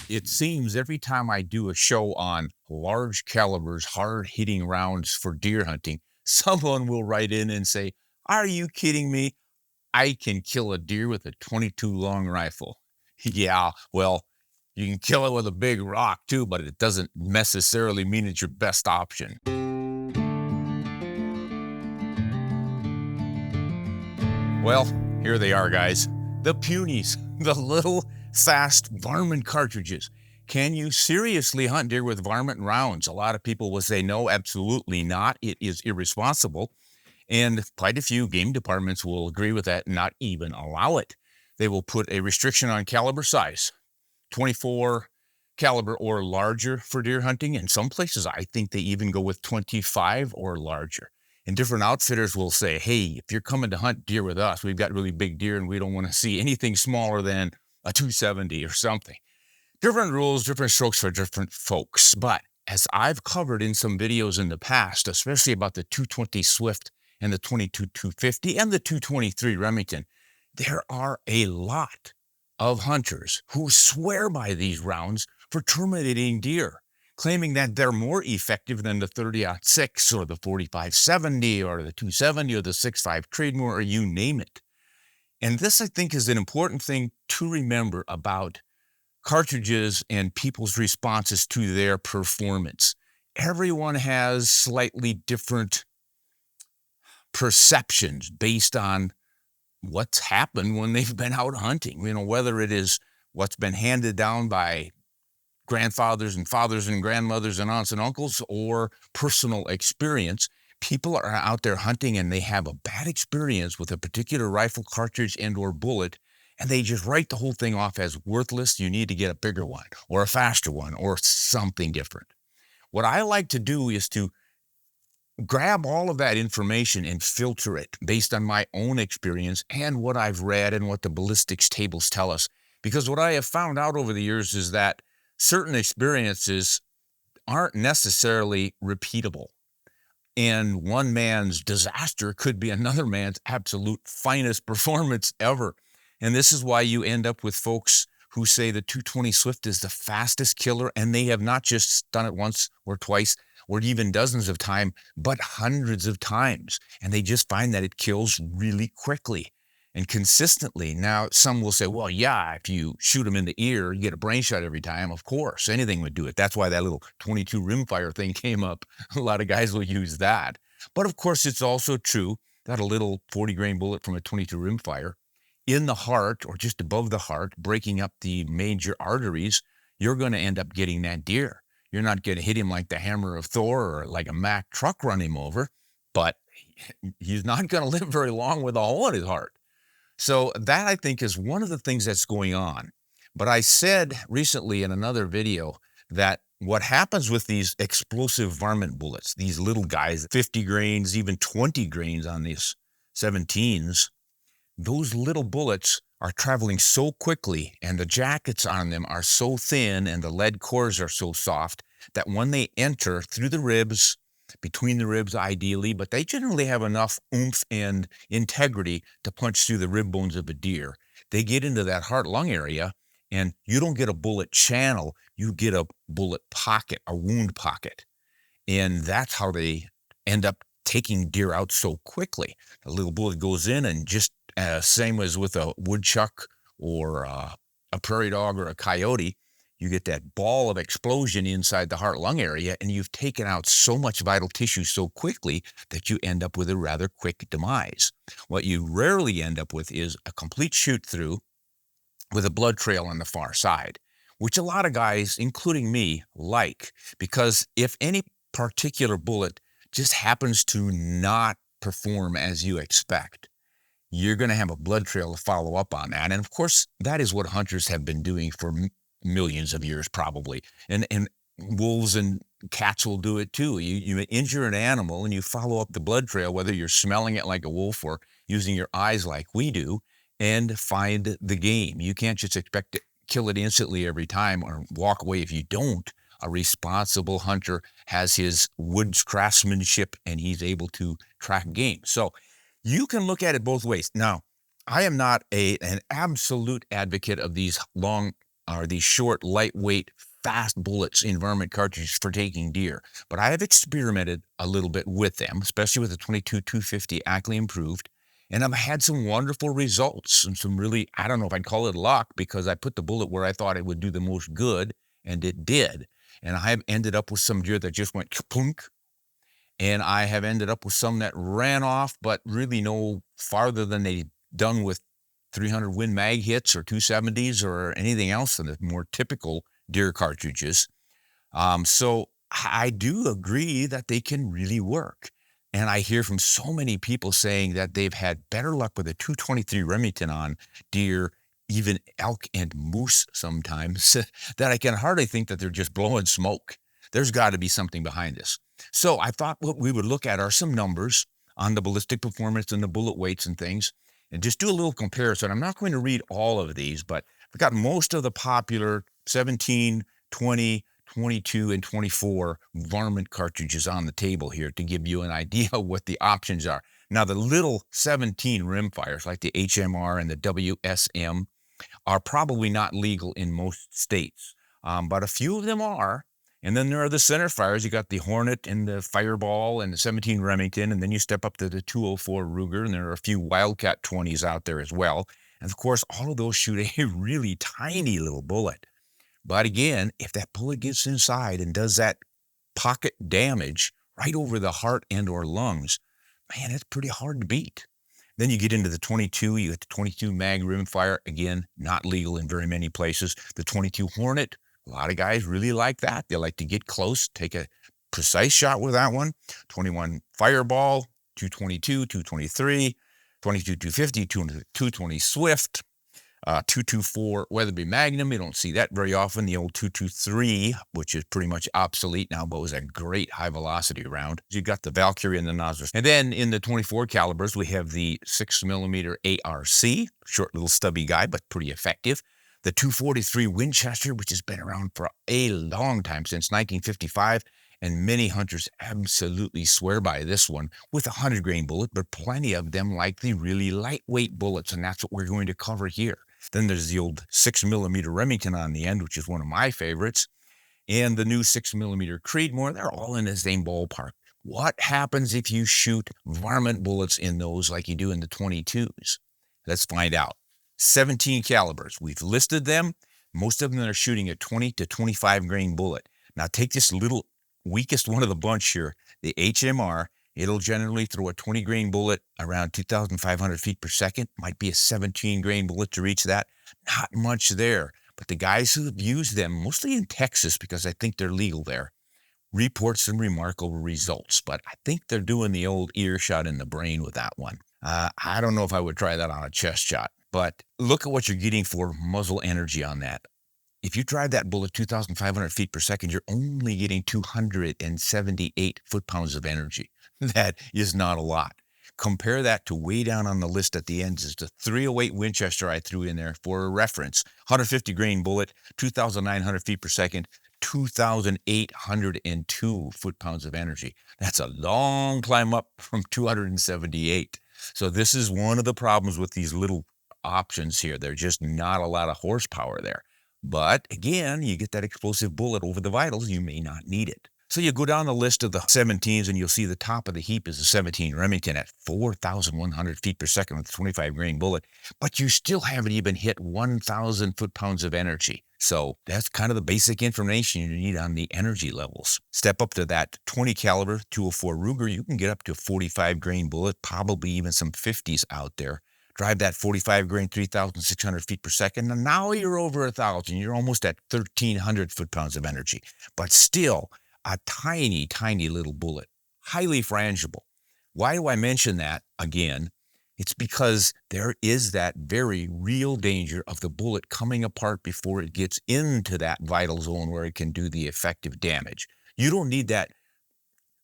It seems every time I do a show on large calibers, hard hitting rounds for deer hunting, someone will write in and say, "Are you kidding me? I can kill a deer with a 22 long rifle." Yeah, well, you can kill it with a big rock too, but it doesn't necessarily mean it's your best option. Well, here they are, guys. The punies, the little fast varmint cartridges. Can you seriously hunt deer with varmint rounds? A lot of people will say no, absolutely not. It is irresponsible. And quite a few game departments will agree with that and not even allow it. They will put a restriction on caliber size, 24 caliber or larger for deer hunting. In some places, I think they even go with 25 or larger. And different outfitters will say, hey, if you're coming to hunt deer with us, we've got really big deer and we don't want to see anything smaller than a 270 or something. Different rules, different strokes for different folks. But as I've covered in some videos in the past, especially about the 220 Swift and the 22 250 and the 223 Remington, there are a lot of hunters who swear by these rounds for terminating deer, claiming that they're more effective than the 30-06 or the 4570 or the 270 or the 6.5 Creedmoor or you name it. And this, I think, is an important thing to remember about cartridges and people's responses to their performance. Everyone has slightly different perceptions based on what's happened when they've been out hunting. You know, whether it is what's been handed down by grandfathers and fathers and grandmothers and aunts and uncles or personal experience. People are out there hunting and they have a bad experience with a particular rifle cartridge and or bullet, and they just write the whole thing off as worthless. You need to get a bigger one or a faster one or something different. What I like to do is to grab all of that information and filter it based on my own experience and what I've read and what the ballistics tables tell us. Because what I have found out over the years is that certain experiences aren't necessarily repeatable. And one man's disaster could be another man's absolute finest performance ever. And this is why you end up with folks who say the 220 Swift is the fastest killer, and they have not just done it once or twice or even dozens of times, but hundreds of times. And they just find that it kills really quickly and consistently. Now, some will say, well, yeah, if you shoot them in the ear, you get a brain shot every time. Of course, anything would do it. That's why that little 22 rimfire thing came up. A lot of guys will use that. But of course, it's also true that a little 40 grain bullet from a 22 rimfire in the heart or just above the heart, breaking up the major arteries, you're going to end up getting that deer. You're not going to hit him like the hammer of Thor or like a Mack truck run him over, but he's not going to live very long with a hole in his heart. So that, I think, is one of the things that's going on. But I said recently in another video that what happens with these explosive varmint bullets, these little guys, 50 grains, even 20 grains on these 17s, those little bullets are traveling so quickly and the jackets on them are so thin and the lead cores are so soft that when they enter through the ribs, between the ribs ideally, but they generally have enough oomph and integrity to punch through the rib bones of a deer. They get into that heart-lung area, and you don't get a bullet channel, you get a bullet pocket, a wound pocket. And that's how they end up taking deer out so quickly. A little bullet goes in and just same as with a woodchuck or a prairie dog or a coyote, you get that ball of explosion inside the heart-lung area, and you've taken out so much vital tissue so quickly that you end up with a rather quick demise. What you rarely end up with is a complete shoot-through with a blood trail on the far side, which a lot of guys, including me, like, because if any particular bullet just happens to not perform as you expect, you're going to have a blood trail to follow up on that. And of course, that is what hunters have been doing for millions of years, probably. And wolves and cats will do it too. You injure an animal and you follow up the blood trail, whether you're smelling it like a wolf or using your eyes like we do, and find the game. You can't just expect to kill it instantly every time or walk away if you don't. A responsible hunter has his woods craftsmanship and he's able to track game. So you can look at it both ways. Now, I am not an absolute advocate of these long are these short, lightweight, fast bullets in Varmint cartridges for taking deer. But I have experimented a little bit with them, especially with the 22-250 Ackley Improved, and I've had some wonderful results and some really, I don't know if I'd call it luck, because I put the bullet where I thought it would do the most good, and it did. And I have ended up with some deer that just went kaplunk, and I have ended up with some that ran off, but really no farther than they done with 300 Win Mag hits or 270s or anything else than the more typical deer cartridges. So I do agree that they can really work. And I hear from so many people saying that they've had better luck with a 223 Remington on deer, even elk and moose sometimes, that I can hardly think that they're just blowing smoke. There's got to be something behind this. So I thought what we would look at are some numbers on the ballistic performance and the bullet weights and things, and just do a little comparison. I'm not going to read all of these, but I've got most of the popular 17, 20, 22, and 24 Varmint cartridges on the table here to give you an idea of what the options are. Now, the little 17 rimfires, like the HMR and the WSM, are probably not legal in most states, but a few of them are. And then there are the center fires. You got the Hornet and the Fireball and the 17 Remington, and then you step up to the 204 Ruger, and there are a few Wildcat 20s out there as well. And of course, all of those shoot a really tiny little bullet. But again, if that bullet gets inside and does that pocket damage right over the heart and or lungs, man, it's pretty hard to beat. Then you get into the 22, you get the 22 mag rimfire, again, not legal in very many places. The 22 Hornet, a lot of guys really like that. They like to get close, take a precise shot with that one. 21 Fireball, 222, 223, 22 250, 220 Swift, 224 Weatherby Magnum. You don't see that very often. The old 223, which is pretty much obsolete now, but was a great high velocity round. You got the Valkyrie and the Nosler. And then in the 24 calibers, we have the 6mm ARC, short little stubby guy, but pretty effective. The 243 Winchester, which has been around for a long time, since 1955, and many hunters absolutely swear by this one with a 100-grain bullet, but plenty of them like the really lightweight bullets, and that's what we're going to cover here. Then there's the old 6mm Remington on the end, which is one of my favorites, and the new 6mm Creedmoor. They're all in the same ballpark. What happens if you shoot varmint bullets in those like you do in the 22s? Let's find out. 17 calibers. We've listed them. Most of them are shooting a 20 to 25 grain bullet. Now take this little weakest one of the bunch here, the HMR. It'll generally throw a 20 grain bullet around 2,500 feet per second. Might be a 17 grain bullet to reach that. Not much there. But the guys who have used them, mostly in Texas, because I think they're legal there, report some remarkable results. But I think they're doing the old earshot in the brain with that one. I don't know if I would try that on a chest shot. But look at what you're getting for muzzle energy on that. If you drive that bullet 2,500 feet per second, you're only getting 278 foot-pounds of energy. That is not a lot. Compare that to way down on the list at the end is the 308 Winchester I threw in there for a reference. 150 grain bullet, 2,900 feet per second, 2,802 foot-pounds of energy. That's a long climb up from 278. So this is one of the problems with these little options here. There's just not a lot of horsepower there. But again, you get that explosive bullet over the vitals, you may not need it. So you go down the list of the 17s and you'll see the top of the heap is a 17 Remington at 4,100 feet per second with a 25 grain bullet, but you still haven't even hit 1,000 foot-pounds of energy. So that's kind of the basic information you need on the energy levels. Step up to that 20 caliber 204 Ruger, you can get up to a 45 grain bullet, probably even some 50s out there. Drive that 45 grain, 3,600 feet per second, and now you're over 1,000. You're almost at 1,300 foot-pounds of energy, but still a tiny, tiny little bullet, highly frangible. Why do I mention that again? It's because there is that very real danger of the bullet coming apart before it gets into that vital zone where it can do the effective damage. You don't need that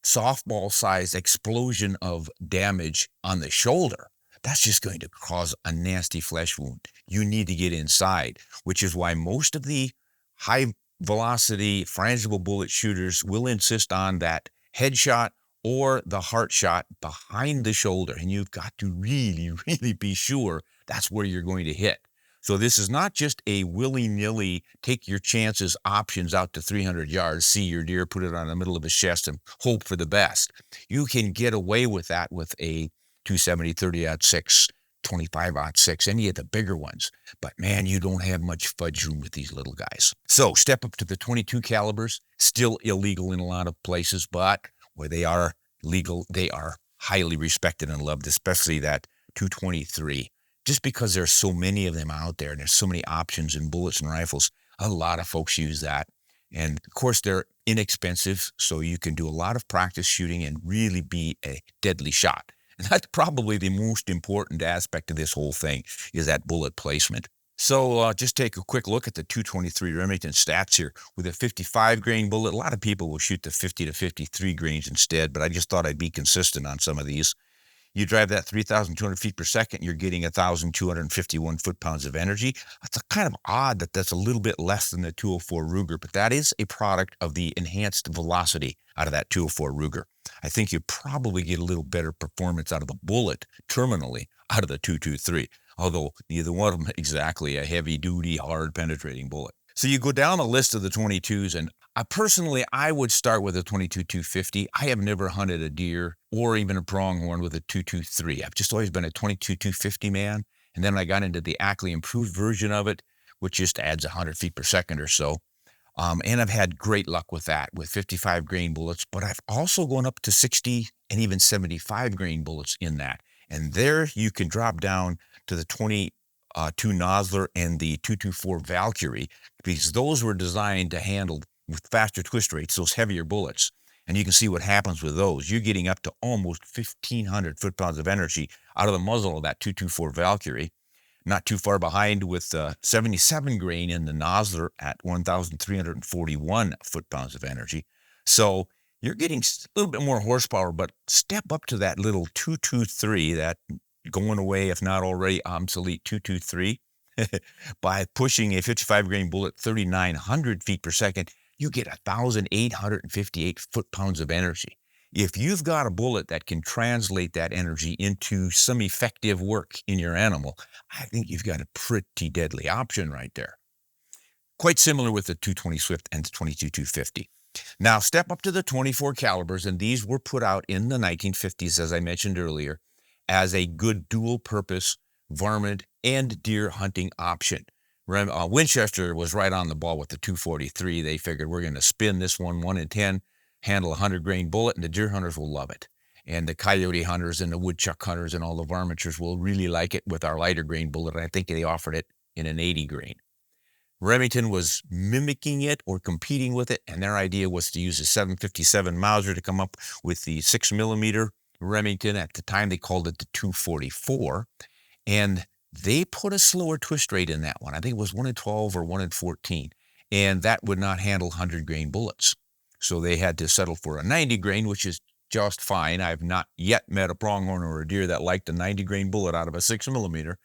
softball-sized explosion of damage on the shoulder. That's just going to cause a nasty flesh wound. You need to get inside, which is why most of the high velocity frangible bullet shooters will insist on that headshot or the heart shot behind the shoulder. And you've got to really, really be sure that's where you're going to hit. So this is not just a willy-nilly take your chances options out to 300 yards, see your deer, put it on the middle of his chest and hope for the best. You can get away with that with a 270, 30-06, 25-06, any of the bigger ones. But man, you don't have much fudge room with these little guys. So step up to the 22 calibers, still illegal in a lot of places, but where they are legal, they are highly respected and loved, especially that 223. Just because there's so many of them out there and there's so many options in bullets and rifles, a lot of folks use that. And of course, they're inexpensive, so you can do a lot of practice shooting and really be a deadly shot. And that's probably the most important aspect of this whole thing, is that bullet placement. So just take a quick look at the 223 Remington stats here. With a 55 grain bullet, a lot of people will shoot the 50 to 53 grains instead, but I just thought I'd be consistent on some of these. You drive that 3,200 feet per second, you're getting 1,251 foot-pounds of energy. It's kind of odd that that's a little bit less than the 204 Ruger, but that is a product of the enhanced velocity out of that 204 Ruger. I think you probably get a little better performance out of the bullet terminally out of the 223, although neither one of them exactly a heavy-duty, hard penetrating bullet. So you go down the list of the 22s, and I would start with a 22-250. I have never hunted a deer or even a pronghorn with a 223. I've just always been a 22-250 man. And then I got into the Ackley improved version of it, which just adds 100 feet per second or so. And I've had great luck with that, with 55 grain bullets, but I've also gone up to 60 and even 75 grain bullets in that. And there you can drop down to the 22 Nosler and the 224 Valkyrie, because those were designed to handle with faster twist rates, those heavier bullets. And you can see what happens with those. You're getting up to almost 1,500 foot-pounds of energy out of the muzzle of that 224 Valkyrie. Not too far behind with 77 grain in the Nosler at 1,341 foot-pounds of energy. So you're getting a little bit more horsepower, but step up to that little 223, that going away, if not already obsolete 223, by pushing a 55 grain bullet 3,900 feet per second, you get 1,858 foot-pounds of energy. If you've got a bullet that can translate that energy into some effective work in your animal, I think you've got a pretty deadly option right there. Quite similar with the 220 Swift and the 22-250. Now step up to the 24 calibers, and these were put out in the 1950s, as I mentioned earlier, as a good dual-purpose varmint and deer hunting option. Winchester was right on the ball with the 243. They figured we're going to spin this one 1 in 10, handle a 100 grain bullet, and the deer hunters will love it. And the coyote hunters and the woodchuck hunters and all the varminters will really like it with our lighter grain bullet. And I think they offered it in an 80 grain. Remington was mimicking it or competing with it, and their idea was to use a 757 Mauser to come up with the 6mm Remington. At the time, they called it the 244, and they put a slower twist rate in that one. I think it was 1 in 12 or 1 in 14, and that would not handle 100 grain bullets. So they had to settle for a 90 grain, which is just fine. I've not yet met a pronghorn or a deer that liked a 90 grain bullet out of a 6mm.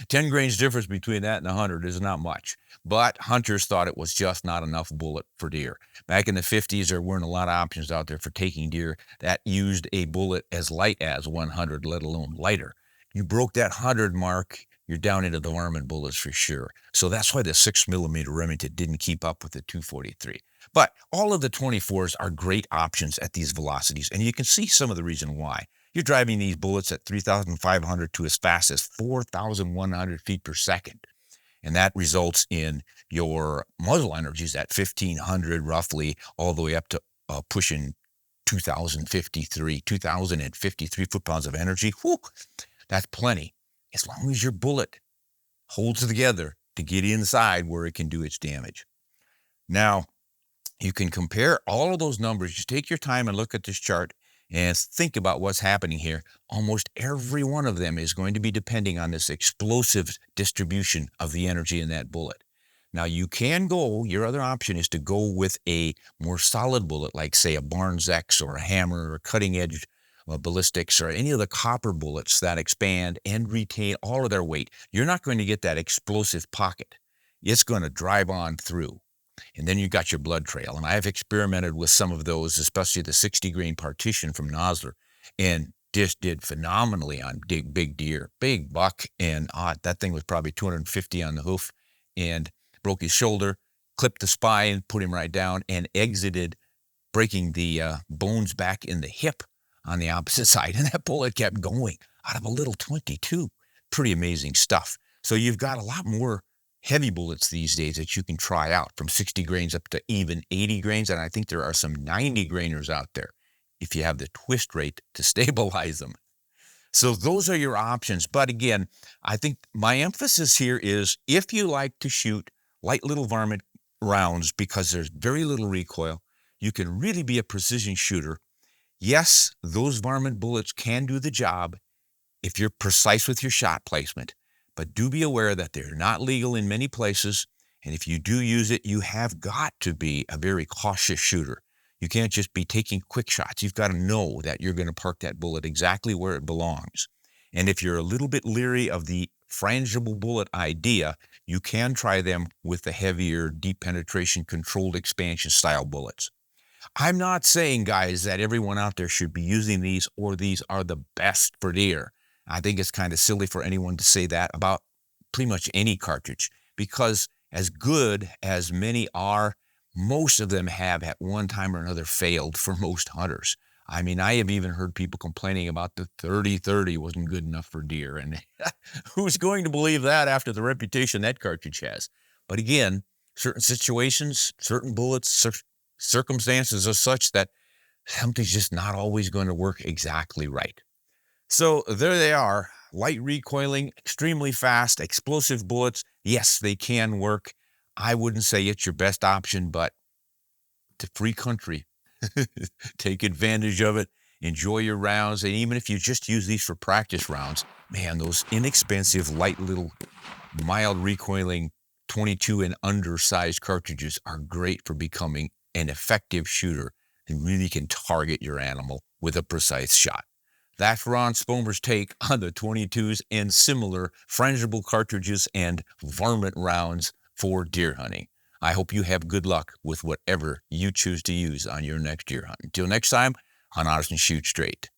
10 grains difference between that and 100 is not much. But hunters thought it was just not enough bullet for deer. Back in the 50s, there weren't a lot of options out there for taking deer that used a bullet as light as 100, let alone lighter. You broke that 100 mark, you're down into the varmint bullets for sure. So that's why the 6mm Remington didn't keep up with the 243. But all of the 24s are great options at these velocities, and you can see some of the reason why. You're driving these bullets at 3,500 to as fast as 4,100 feet per second. And that results in your muzzle energies at 1,500 roughly, all the way up to pushing 2,053 foot-pounds of energy. Whew, that's plenty, as long as your bullet holds together to get inside where it can do its damage. Now, you can compare all of those numbers. Just take your time and look at this chart and think about what's happening here. Almost every one of them is going to be depending on this explosive distribution of the energy in that bullet. Now, you can go, your other option is to go with a more solid bullet, like say a Barnes X or a Hammer or cutting edge ballistics or any of the copper bullets that expand and retain all of their weight. You're not going to get that explosive pocket. It's going to drive on through. And then you got your blood trail. And I've experimented with some of those, especially the 60 grain partition from Nosler. And just did phenomenally on big deer, big buck, and that thing was probably 250 on the hoof, and broke his shoulder, clipped the spine, put him right down, and exited, breaking the bones back in the hip on the opposite side. And that bullet kept going out of a little 22. Pretty amazing stuff. So you've got a lot more heavy bullets these days that you can try out, from 60 grains up to even 80 grains. And I think there are some 90 grainers out there if you have the twist rate to stabilize them. So those are your options. But again, I think my emphasis here is, if you like to shoot light little varmint rounds because there's very little recoil, you can really be a precision shooter. Yes, those varmint bullets can do the job if you're precise with your shot placement, but do be aware that they're not legal in many places. And if you do use it, you have got to be a very cautious shooter. You can't just be taking quick shots. You've got to know that you're going to park that bullet exactly where it belongs. And if you're a little bit leery of the frangible bullet idea, you can try them with the heavier, deep penetration, controlled expansion style bullets. I'm not saying, guys, that everyone out there should be using these or these are the best for deer. I think it's kind of silly for anyone to say that about pretty much any cartridge, because as good as many are, most of them have at one time or another failed for most hunters. I mean, I have even heard people complaining about the 30-30 wasn't good enough for deer. And who's going to believe that after the reputation that cartridge has? But again, certain situations, certain bullets, circumstances are such that something's just not always going to work exactly right. So there they are, light recoiling, extremely fast, explosive bullets. Yes, they can work. I wouldn't say it's your best option, but it's a free country. Take advantage of it. Enjoy your rounds. And even if you just use these for practice rounds, man, those inexpensive, light little, mild recoiling 22 and under sized cartridges are great for becoming an effective shooter and really can target your animal with a precise shot. That's Ron Spomer's take on the 22s and similar frangible cartridges and varmint rounds for deer hunting. I hope you have good luck with whatever you choose to use on your next deer hunt. Until next time, hunt honest and shoot straight.